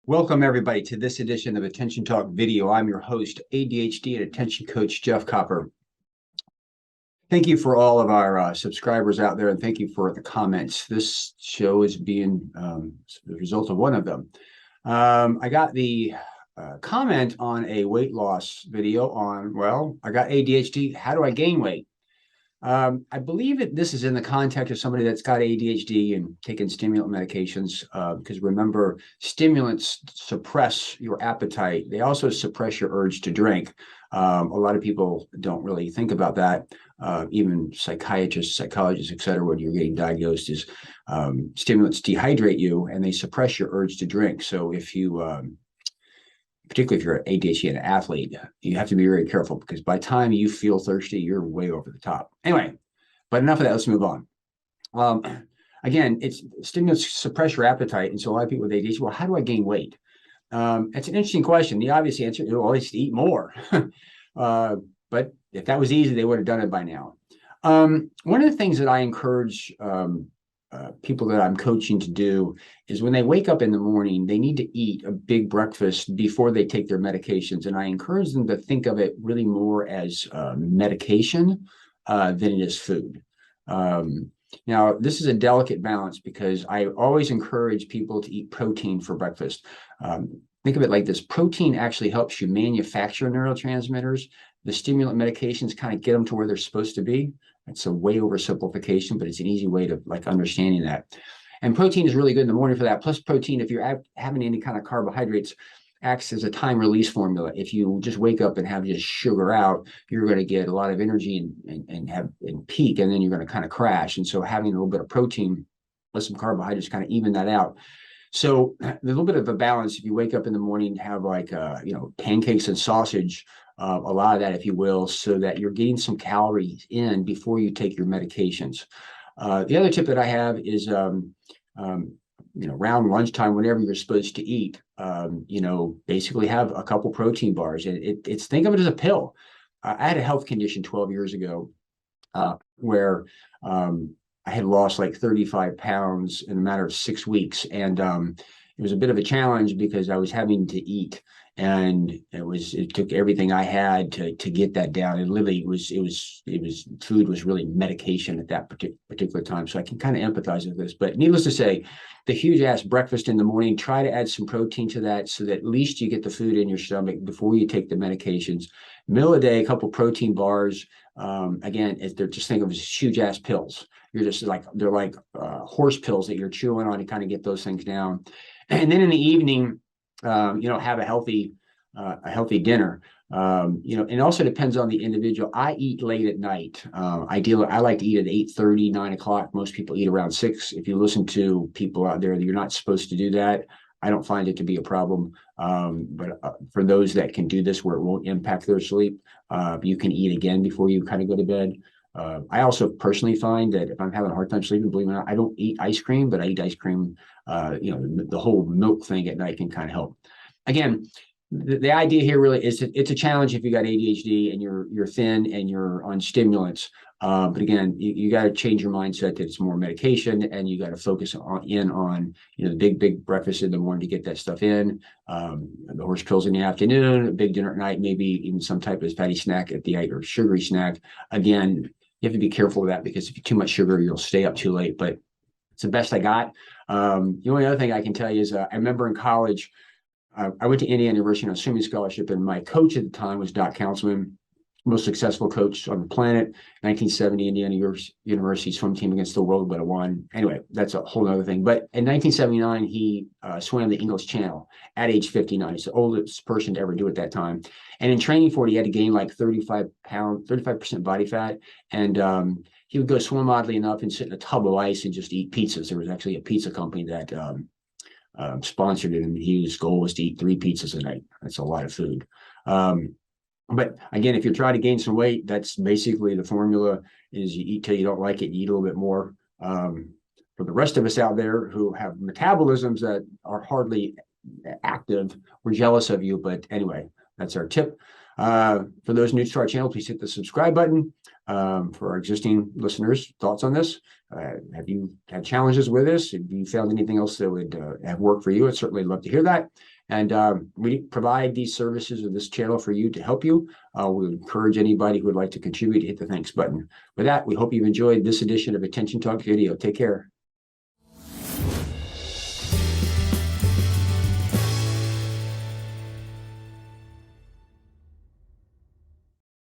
Welcome, everybody, to this edition of Attention Talk Video. I'm your host, ADHD and Attention Coach Jeff Copper. Thank you for all of our subscribers out there, and thank you for the comments. This show is being the result of one of them. I got the comment on a weight loss video on, well, I got ADHD. How do I gain weight? I believe that this is in the context of somebody that's got ADHD and taking stimulant medications, because remember, stimulants suppress your appetite. They also suppress your urge to drink. A lot of people don't really think about that. Even psychiatrists, psychologists, et cetera, when you're getting diagnosed, is stimulants dehydrate you and they suppress your urge to drink. So if you particularly if you're an ADHD and an athlete, you have to be very careful, because by the time you feel thirsty, you're way over the top. Anyway, but enough of that. Let's move on. Again, it's stimulants suppress your appetite. And so a lot of people with ADHD, well, how do I gain weight? It's an interesting question. The obvious answer is always eat more. But if that was easy, they would have done it by now. One of the things that I encourage people that I'm coaching to do is when they wake up in the morning, they need to eat a big breakfast before they take their medications. And I encourage them to think of it really more as medication than it is food. Now, this is a delicate balance, because I always encourage people to eat protein for breakfast. Think of it like this. Protein actually helps you manufacture neurotransmitters. The stimulant medications kind of get them to where they're supposed to be. It's a way oversimplification, but it's an easy way to understanding that. And protein is really good in the morning for that. Plus protein, if you're having any kind of carbohydrates, acts as a time release formula. If you just wake up and have just sugar out, you're going to get a lot of energy and peak, and then you're going to kind of crash. And so having a little bit of protein with some carbohydrates kind of even that out. So a little bit of a balance. If you wake up in the morning, have pancakes and sausage, a lot of that, if you will, so that you're getting some calories in before you take your medications. The other tip that I have is, around lunchtime, whenever you're supposed to eat, basically have a couple protein bars. And it's think of it as a pill. I had a health condition 12 years ago where I had lost like 35 pounds in a matter of 6 weeks. And it was a bit of a challenge because I was having to eat. And it took everything I had to get that down. And literally food was really medication at that particular time. So I can kind of empathize with this. But needless to say, the huge ass breakfast in the morning, try to add some protein to that so that at least you get the food in your stomach before you take the medications. Middle of the day, a couple protein bars. Again, they're just think of as huge ass pills. You're just they're like horse pills that you're chewing on to kind of get those things down. And then in the evening, have a healthy dinner. It also depends on the individual. I eat late at night. Ideally, I like to eat at 8:30, 9 o'clock. Most people eat around 6. If you listen to people out there, you're not supposed to do that. I don't find it to be a problem. But for those that can do this where it won't impact their sleep, you can eat again before you kind of go to bed. I also personally find that if I'm having a hard time sleeping, believe it or not, I don't eat ice cream, but I eat ice cream. The whole milk thing at night can kind of help. Again, the idea here really is it's a challenge if you got ADHD and you're thin and you're on stimulants. But again, you got to change your mindset that it's more medication, and you got to focus on the big breakfast in the morning to get that stuff in, the horse pills in the afternoon, a big dinner at night, maybe even some type of fatty snack at the night or sugary snack. Again, you have to be careful of that, because if you too much sugar, you'll stay up too late. But it's the best I got. The only other thing I can tell you is I remember in college, I went to Indiana University on a swimming scholarship, and my coach at the time was Doc Councilman, most successful coach on the planet. 1970 Indiana University swim team against the world, but it won. Anyway, that's a whole other thing. But in 1979, he swam the English Channel at age 59. He's the oldest person to ever do it at that time. And in training for it, he had to gain like 35% body fat. And he would go swim, oddly enough, and sit in a tub of ice and just eat pizzas. There was actually a pizza company that sponsored it, and his goal was to eat 3 pizzas a night. That's a lot of food. But again, if you're trying to gain some weight, that's basically the formula: is you eat till you don't like it, you eat a little bit more. For the rest of us out there who have metabolisms that are hardly active, we're jealous of you. But anyway, that's our tip. For those new to our channel, please hit the subscribe button. For our existing listeners, thoughts on this? Have you had challenges with this? Have you found anything else that would have worked for you? I'd certainly love to hear that. And we provide these services of this channel for you to help you. We encourage anybody who would like to contribute to hit the thanks button. With that, we hope you've enjoyed this edition of Attention Talk Video. Take care.